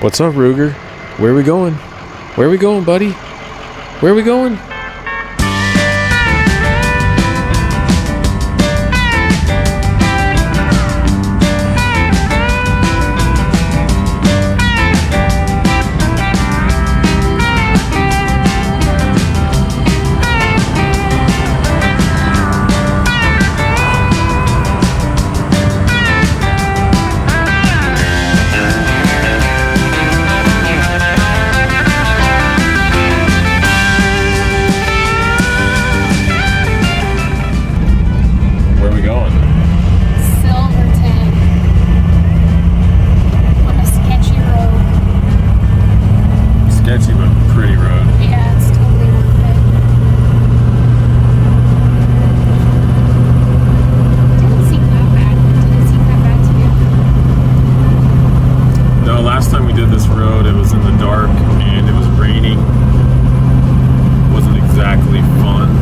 What's up, Ruger? Where are we going? Where are we going, buddy? Where are we going? Silverton on a sketchy road. Sketchy but pretty road. Yeah, it's totally worth it. Didn't seem that bad. Didn't seem that bad to you? No, last time we did this road, it was in the dark and it was raining. Wasn't exactly fun.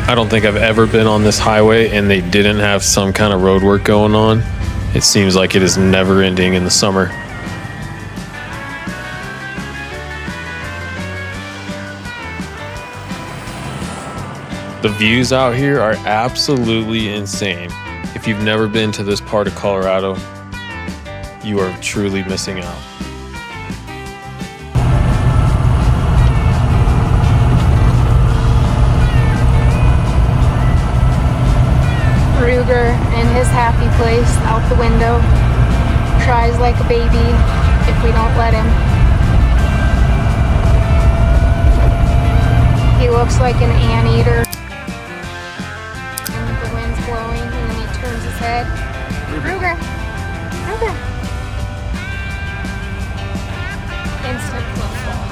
I don't think I've ever been on this highway and they didn't have some kind of road work going on. It seems like it is never ending in the summer. The views out here are absolutely insane. If you've never been to this part of Colorado, you are truly missing out. Ruger in his happy place out the window cries like a baby if we don't let him. He looks like an anteater and the wind's blowing and then he turns his head. Ruger! Ruger! Instant flip flop.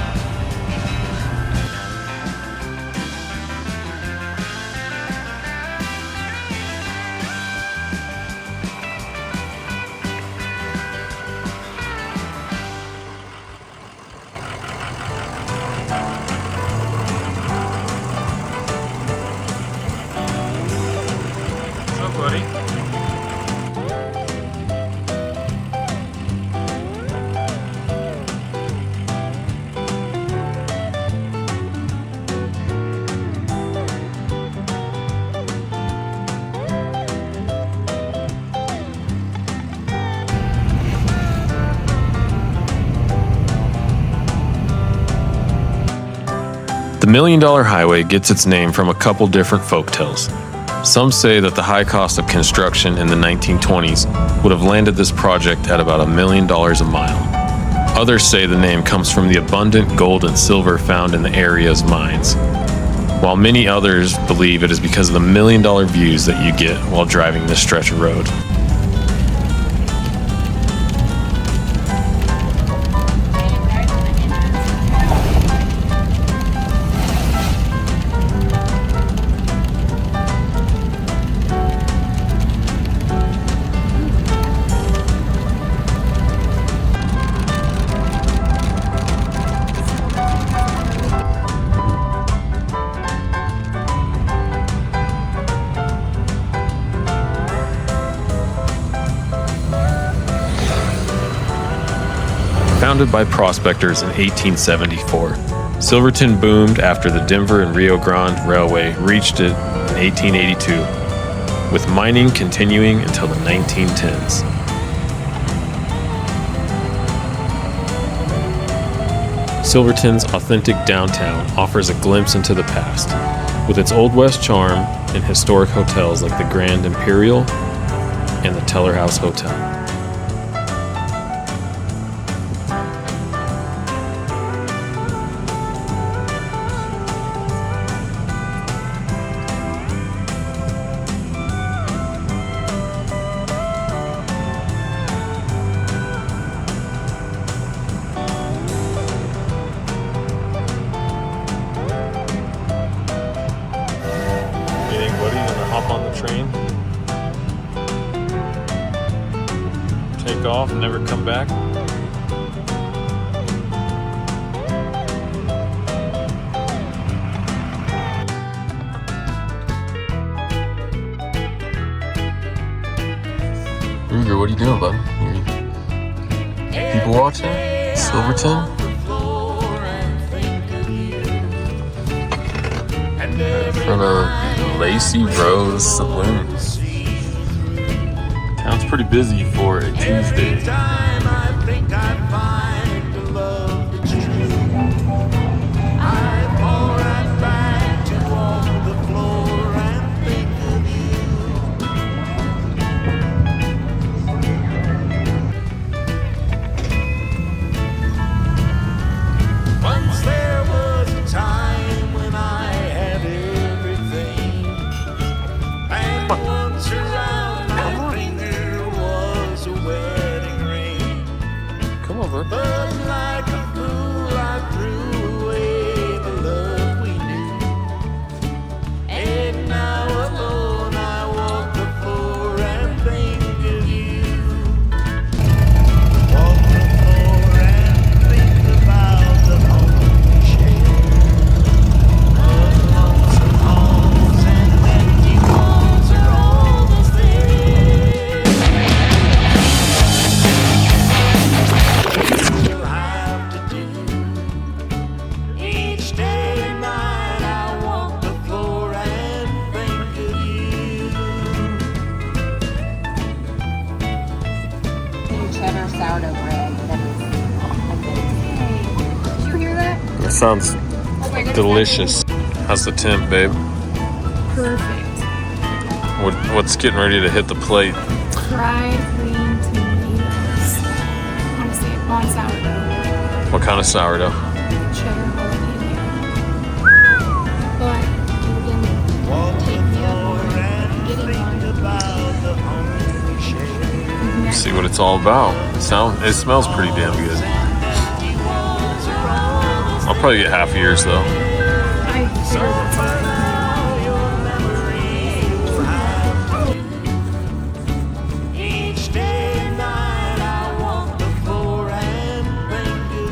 Buddy. The Million-Dollar Highway gets its name from a couple different folktales. Some say that the high cost of construction in the 1920s would have landed this project at about $1 million a mile. Others say the name comes from the abundant gold and silver found in the area's mines, while many others believe it is because of the million-dollar views that you get while driving this stretch of road. Founded by prospectors in 1874, Silverton boomed after the Denver and Rio Grande Railway reached it in 1882, with mining continuing until the 1910s. Silverton's authentic downtown offers a glimpse into the past. with its Old West charm and historic hotels like the Grand Imperial and the Teller House Hotel. Hop on the train, take off, and never come back. Ruger, what are you doing, bud? People watching? Silverton? In front of Lacey Rose Saloon. Town's pretty busy for a Tuesday. But like a fool, I threw away the love we knew. And now alone I walk the floor and think of you. Walk the floor and think about the home we share. Of lonesome homes and empty walls are almost there. Sourdough bread. That is amazing. Did you hear that? That sounds delicious. How's the temp, babe? Perfect. What's getting ready to hit the plate? Fried green tomatoes. Honestly, on sourdough. What kind of sourdough? Cheddar jalapeno. But you didn't take me up on getting one. See what it's all about. It smells pretty damn good. I'll probably get half of yours though. I figured that's fine.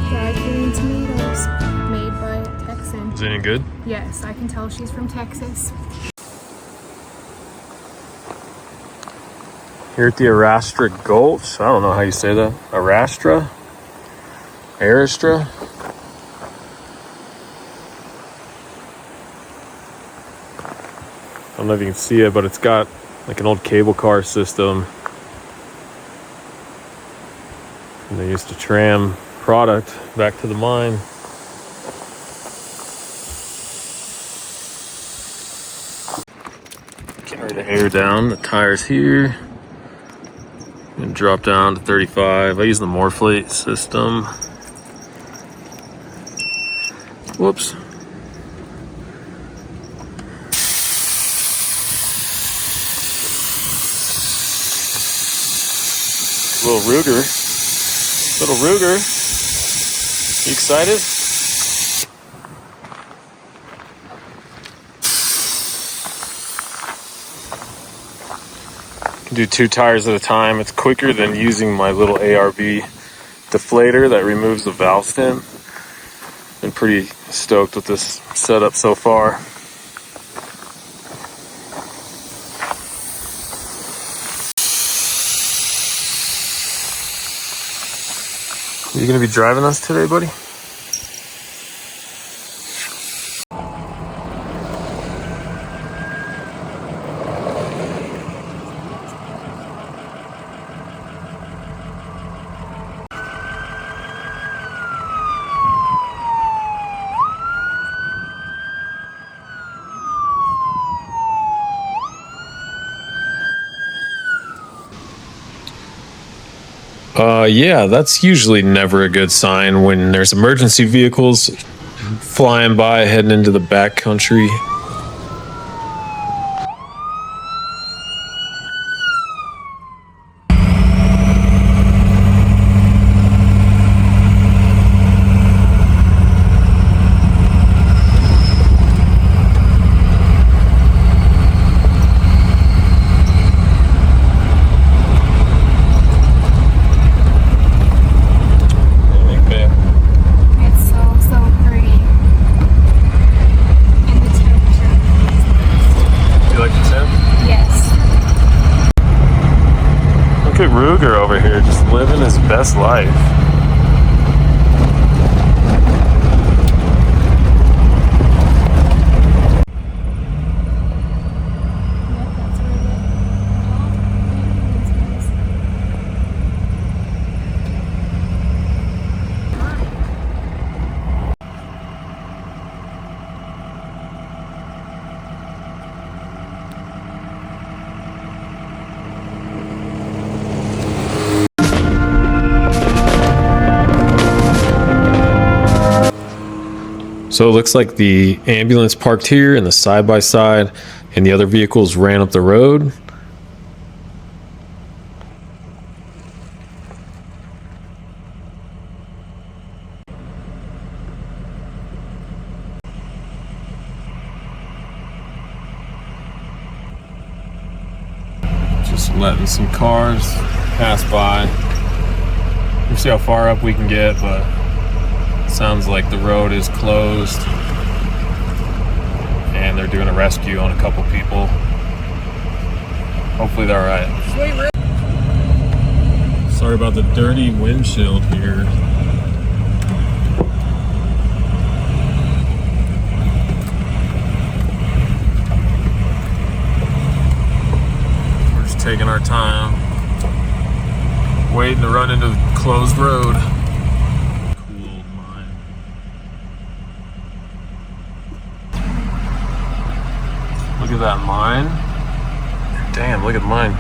Fried green tomatoes made by a Texan. Is it any good? Yes, I can tell she's from Texas. Here at the Arastra Gulch. I don't know how you say that. Arastra? I don't know if you can see it, but it's got like an old cable car system. And they used to tram product back to the mine. Getting ready to air down the tires here. And drop down to 35. I use the Morphlate system. Whoops. Little Ruger. You excited? Do 2 tires at a time. It's quicker than using my little ARB deflator that removes the valve stem. Been pretty stoked with this setup so far. You gonna be driving us today, buddy? Yeah, that's usually never a good sign when there's emergency vehicles flying by heading into the back country. It's so pretty. And the temperature. You like the temp? Yes. Look at Ruger over here, just living his best life. So it looks like the ambulance parked here and the side by side, and the other vehicles ran up the road. Just letting some cars pass by. We'll see how far up we can get, but sounds like the road is closed and they're doing a rescue on a couple people. Hopefully they're alright. Sorry about the dirty windshield here. We're just taking our time, waiting to run into the closed road. Look at that mine. Damn, look at mine.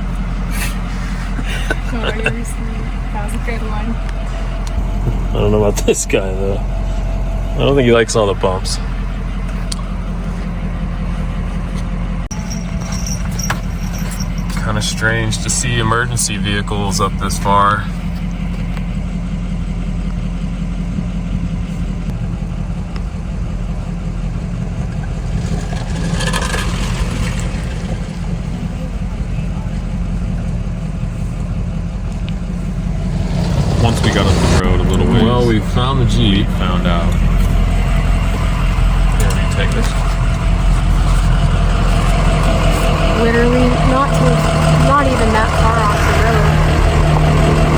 That was a good one. I don't know about this guy though. I don't think he likes all the bumps. Kind of strange to see emergency vehicles up this far. Once we got up the road a little ways. Well, we found the Jeep, found out. Here, will you take this? Literally not even that far off the road.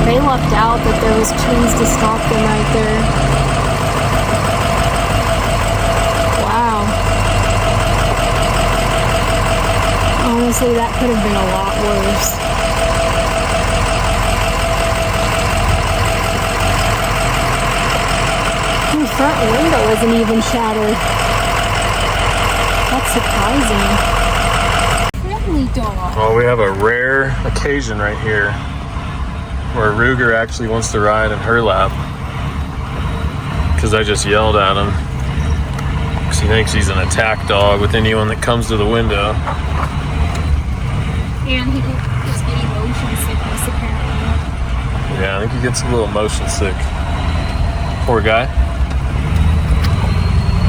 They lucked out that there was trees to stop them right there. Wow. Honestly, that could have been a lot worse. The front window isn't even shattered. That's surprising. Friendly dog. Well, we have a rare occasion right here where Ruger actually wants to ride in her lap because I just yelled at him because he thinks he's an attack dog with anyone that comes to the window. And he gets getting motion sickness apparently. Yeah, I think he gets a little motion sick. Poor guy.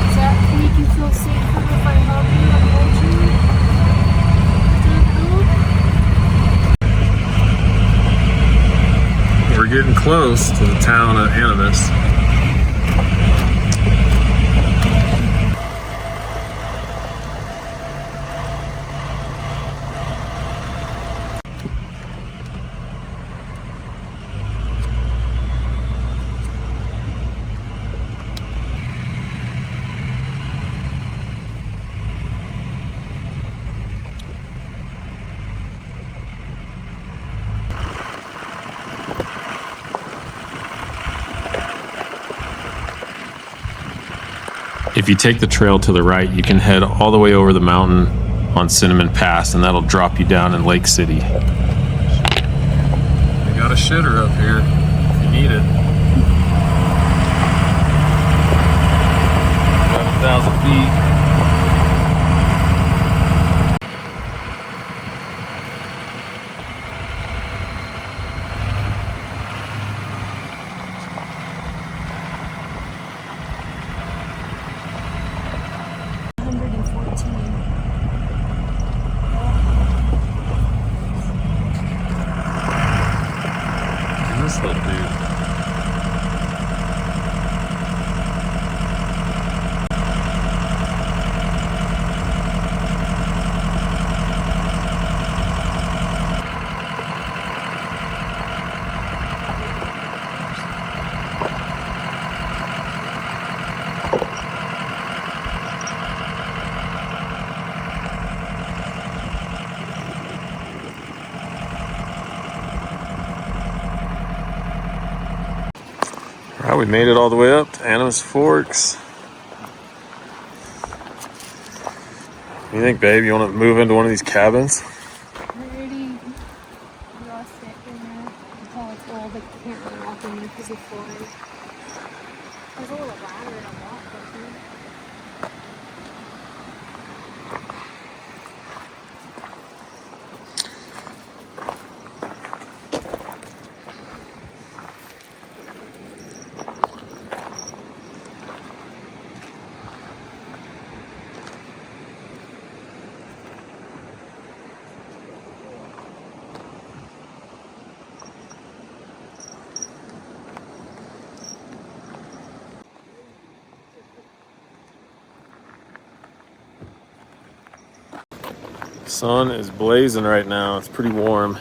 Does that make you feel safer if I help you and hold you? We're getting close to the town of Animas. If you take the trail to the right, you can head all the way over the mountain on Cinnamon Pass, and that'll drop you down in Lake City. Got a shitter up here if you need it. 7,000 feet. This little dude. All right, we made it all the way up to Animas Forks. What do you think, babe? You want to move into one of these cabins? I already lost it in there. You can tell it's old, but you can't really walk in there because of floors. There's a little ladder to walk up here. Sun is blazing right now. It's pretty warm.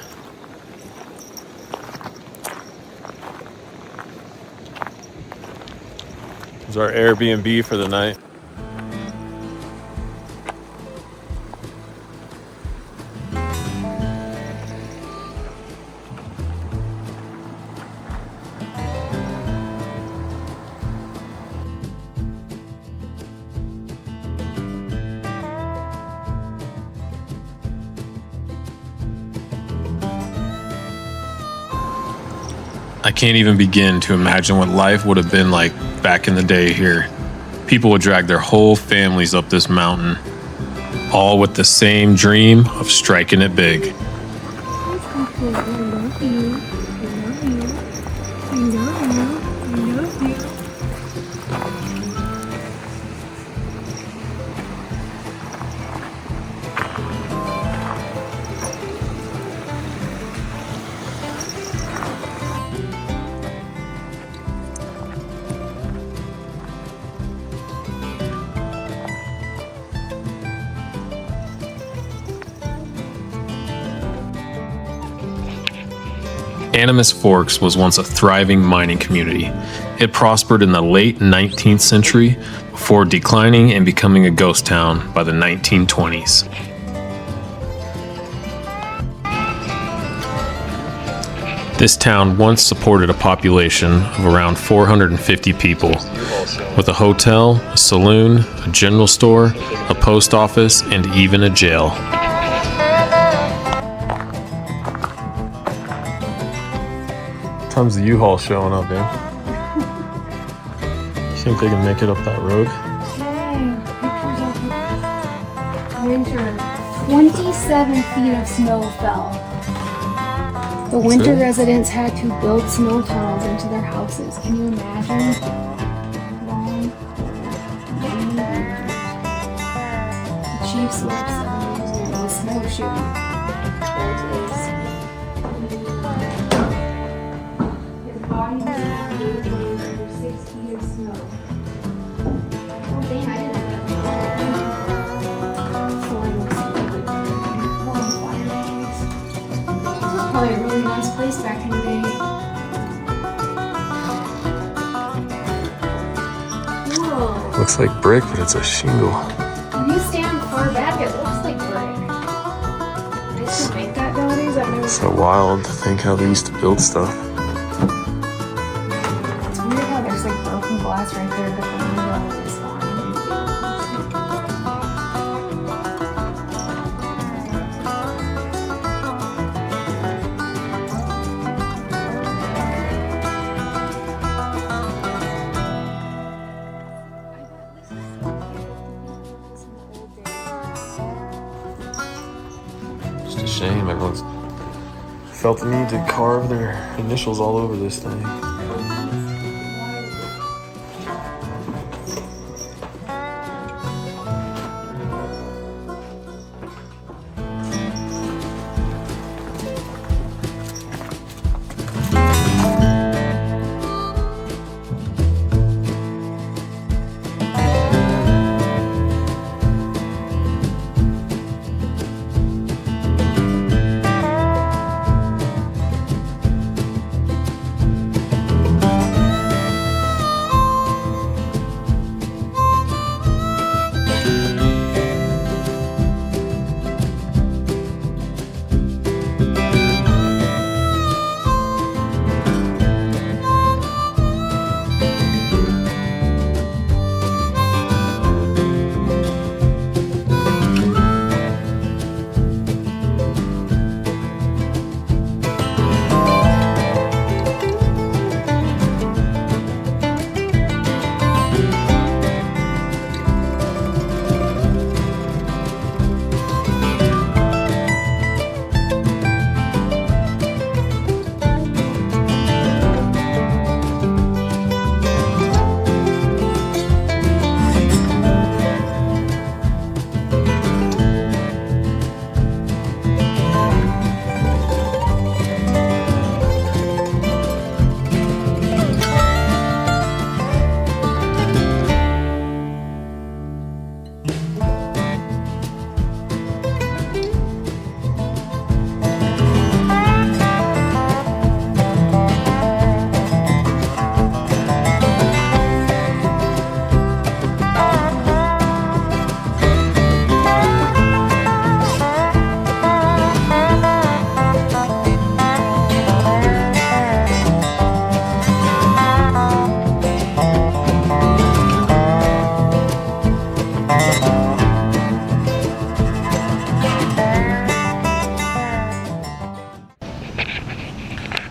This is our Airbnb for the night. I can't even begin to imagine what life would have been like back in the day here. People would drag their whole families up this mountain, all with the same dream of striking it big. Animas Forks was once a thriving mining community. It prospered in the late 19th century before declining and becoming a ghost town by the 1920s. This town once supported a population of around 450 people, with a hotel, a saloon, a general store, a post office, and even a jail. Time's the U-Haul showing up, man. You think they can make it up that road? Winter. 27 feet of snow fell. The winter residents had to build snow tunnels into their houses. Can you imagine? Long, rainy winters. The Chiefs lived 7 years ago with snowshoeing. There it is. His body was included under 6 feet of snow. Oh dang, I didn't know that. Flying with snow. Long fire days. Probably a really nice place back in the day. Whoa. Looks like brick, but it's a shingle. When you stand far back, it looks like brick. They still make that nowadays? I've never. It's so wild to think how they used to build stuff. It's weird how there's like broken glass right there, but the window is fine. shame. Everyone's felt the need to carve their initials all over this thing.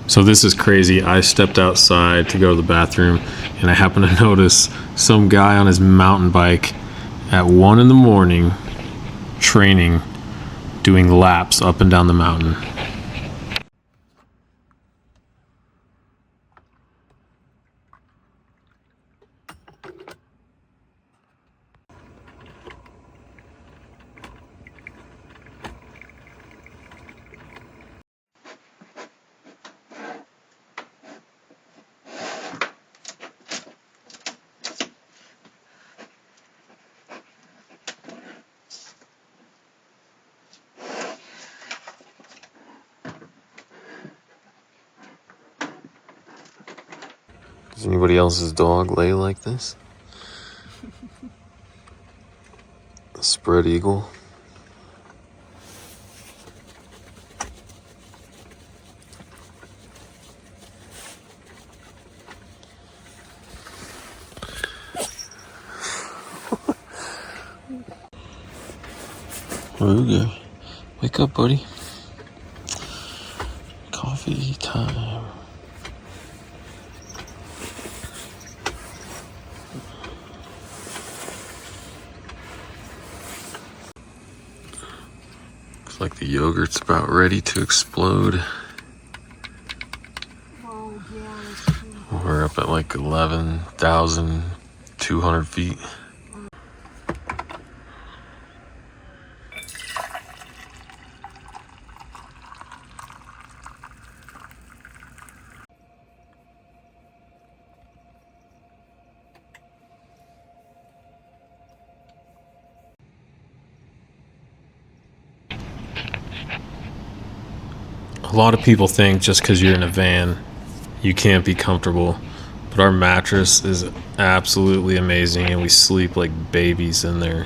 So this is crazy. I stepped outside to go to the bathroom and I happened to notice some guy on his mountain bike at 1 in the morning training, doing laps up and down the mountain. Does anybody else's dog lay like this? A spread eagle. Ruger, wake up, buddy. Coffee time. Looks like the yogurt's about ready to explode. Oh, yeah. We're up at like 11,200 feet. A lot of people think just because you're in a van, you can't be comfortable. But our mattress is absolutely amazing and we sleep like babies in there.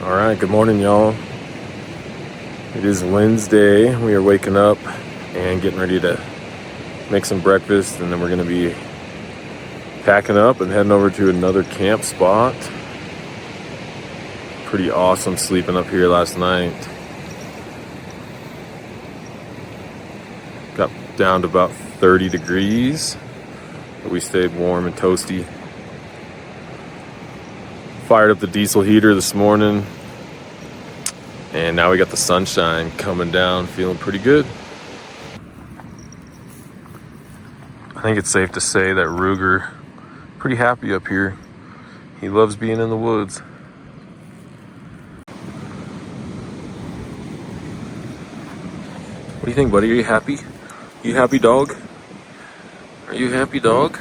All right, good morning, y'all. It is Wednesday. We are waking up and getting ready to make some breakfast, and then we're gonna be packing up and heading over to another camp spot. Pretty awesome sleeping up here last night. Got down to about 30 degrees. But we stayed warm and toasty. Fired up the diesel heater this morning. And now we got the sunshine coming down, feeling pretty good. I think it's safe to say that Ruger pretty happy up here. He loves being in the woods. What do you think, buddy? Are you happy? You happy, dog? Are you happy, dog?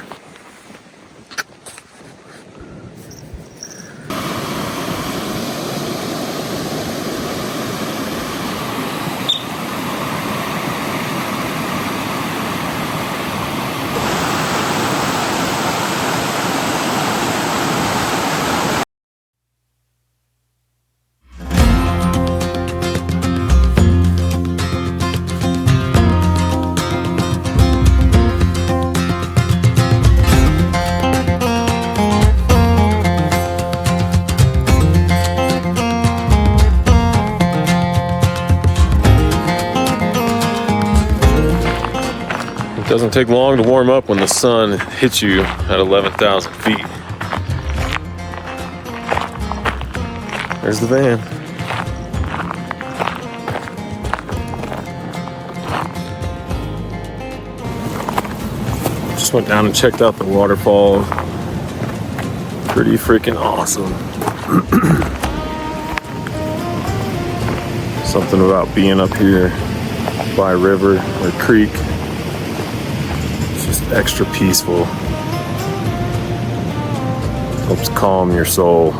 It doesn't take long to warm up when the sun hits you at 11,000 feet. There's the van. Just went down and checked out the waterfall. Pretty freaking awesome. Something about being up here by a river or creek. Just extra peaceful. Helps calm your soul.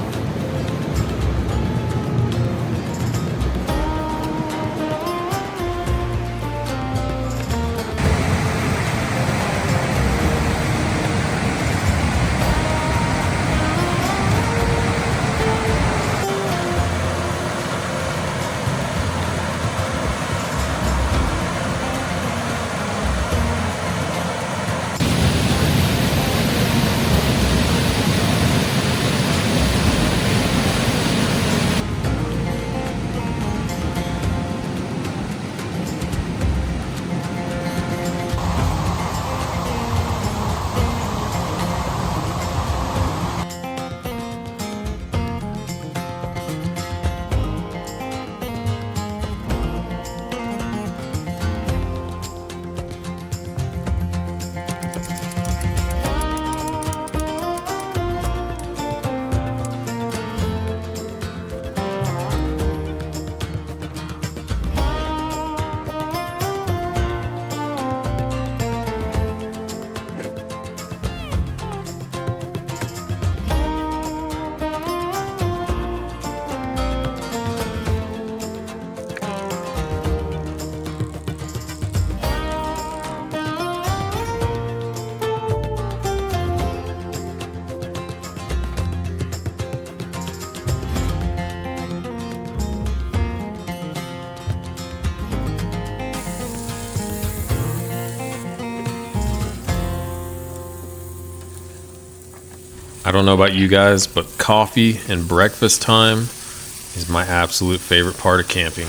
I don't know about you guys, but coffee and breakfast time is my absolute favorite part of camping.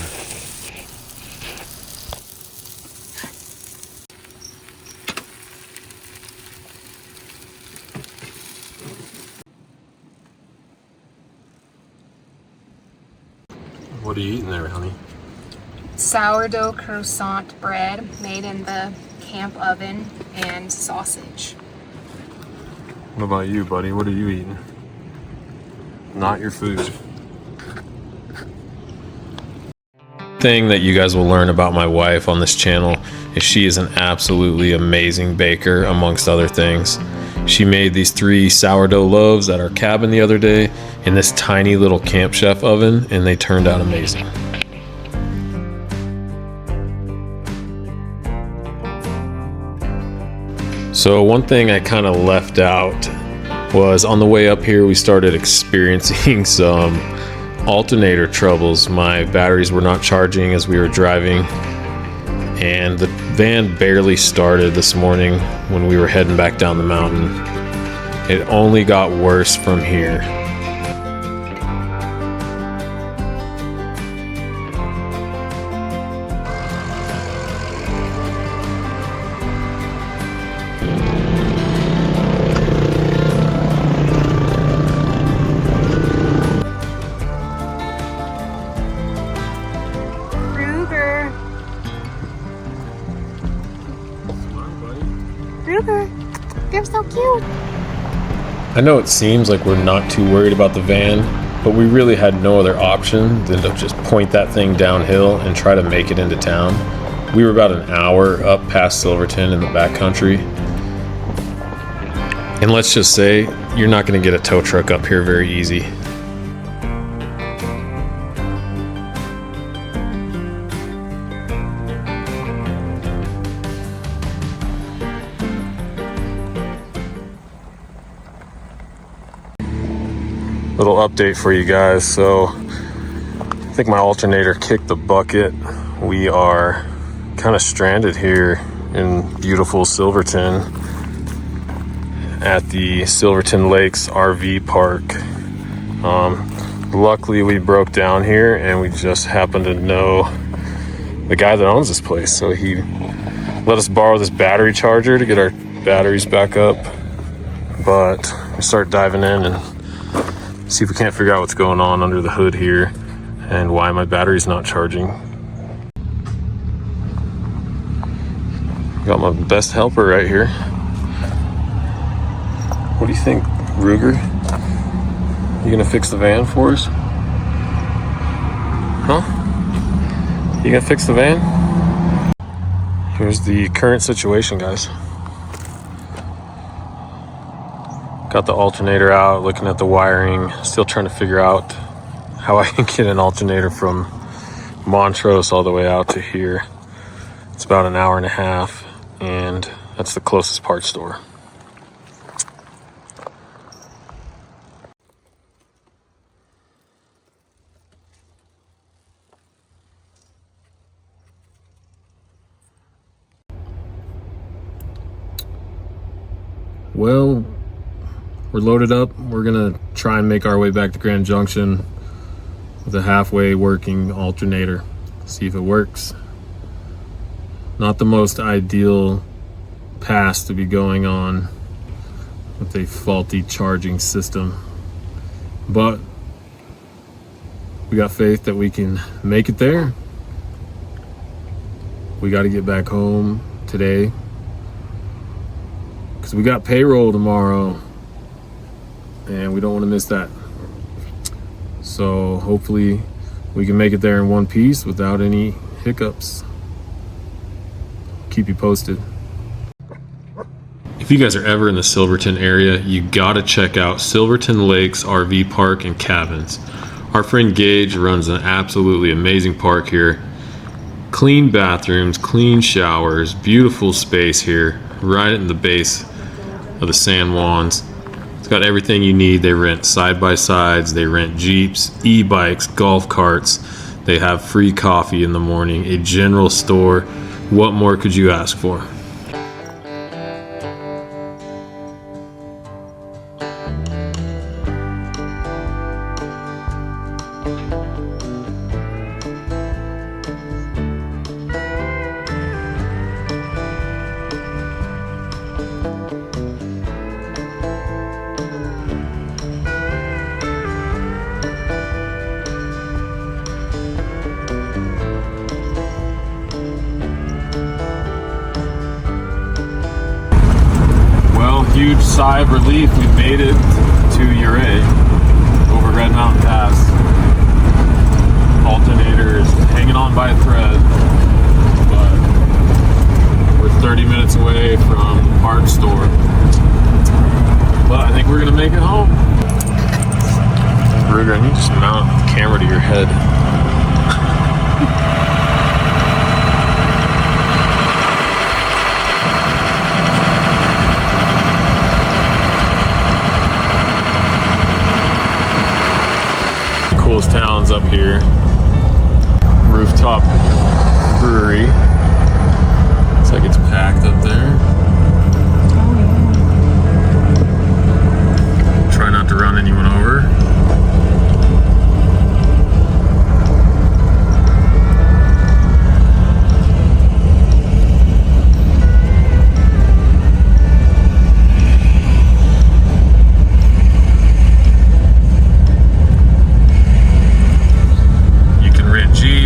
What are you eating there, honey? Sourdough croissant bread made in the camp oven and sausage. What about you, buddy? What are you eating? Not your food. Thing that you guys will learn about my wife on this channel is she is an absolutely amazing baker, amongst other things. She made these 3 sourdough loaves at our cabin the other day in this tiny little Camp Chef oven, and they turned out amazing. So one thing I kind of left out was on the way up here we started experiencing some alternator troubles. My batteries were not charging as we were driving, and the van barely started this morning when we were heading back down the mountain. It only got worse from here. Ruger, they're so cute. I know it seems like we're not too worried about the van, but we really had no other option than to just point that thing downhill and try to make it into town. We were about an hour up past Silverton in the backcountry. And let's just say, you're not going to get a tow truck up here very easy. Little update for you guys. So I think my alternator kicked the bucket. We are kind of stranded here in beautiful Silverton at the Silverton Lakes RV park. Luckily we broke down here and we just happened to know the guy that owns this place, so he let us borrow this battery charger to get our batteries back up. But we start diving in and see if we can't figure out what's going on under the hood here and why my battery's not charging. Got my best helper right here. What do you think, Ruger? You gonna fix the van for us? Huh? You gonna fix the van? Here's the current situation, guys. Got the alternator out, looking at the wiring, still trying to figure out how I can get an alternator from Montrose all the way out to here. It's about an hour and a half, and that's the closest parts store. Well, we're loaded up. We're gonna try and make our way back to Grand Junction with a halfway working alternator. See if it works. Not the most ideal pass to be going on with a faulty charging system, but we got faith that we can make it there. We got to get back home today because we got payroll tomorrow and we don't want to miss that. So hopefully we can make it there in one piece without any hiccups. Keep you posted. If you guys are ever in the Silverton area, you gotta check out Silverton Lakes RV Park and Cabins. Our friend Gage runs an absolutely amazing park here. Clean bathrooms, clean showers, beautiful space here, right in the base of the San Juans. It's got everything you need. They rent side-by-sides, they rent Jeeps, e-bikes, golf carts. They have free coffee in the morning, a general store. What more could you ask for? Huge sigh of relief, we made it to Ouray over Red Mountain Pass. Alternator is hanging on by a thread, but we're 30 minutes away from the park store. But I think we're gonna make it home. Ruger, I need to just mount the camera to your head. Coolest towns up here. Rooftop brewery. Looks like it's packed up there. Try not to run anyone over.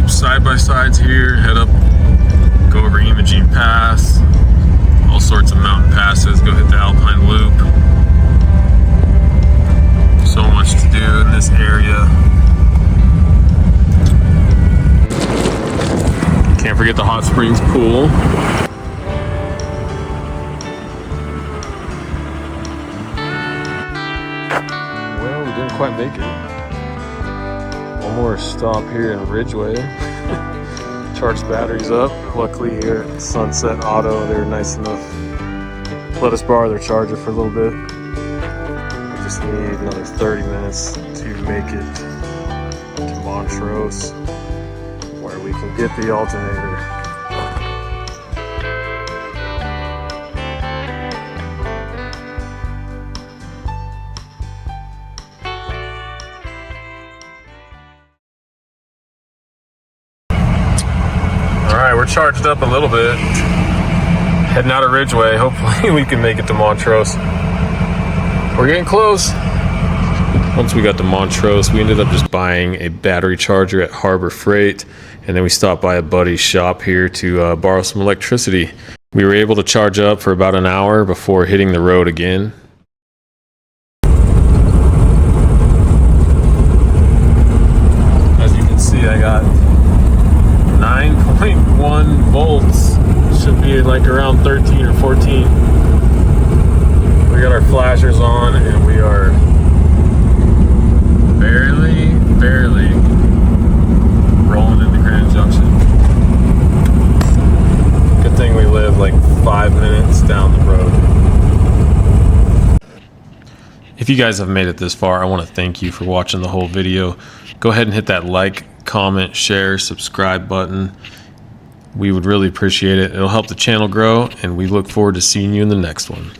Side-by-sides here, head up go. Well, we didn't quite make it. One more stop here in Ridgeway. Charge the batteries up. Luckily here at Sunset Auto, they were nice enough to let us borrow their charger for a little bit. We just need another 30 minutes to make it to Montrose, where we can get the alternator. Alright, we're charged up a little bit. Heading out of Ridgeway. Hopefully we can make it to Montrose. We're getting close. Once we got to Montrose, we ended up just buying a battery charger at Harbor Freight, and then we stopped by a buddy's shop here to borrow some electricity. We were able to charge up for about an hour before hitting the road again. As you can see, I got 9.1 volts. Should be like around 13 or 14. We got our flashers on and we are barely rolling into Grand Junction. Good thing we live like 5 minutes down the road. If you guys have made it this far, I want to thank you for watching the whole video. Go ahead and hit that like, comment, share, subscribe button. We would really appreciate it. It'll help the channel grow, and we look forward to seeing you in the next one.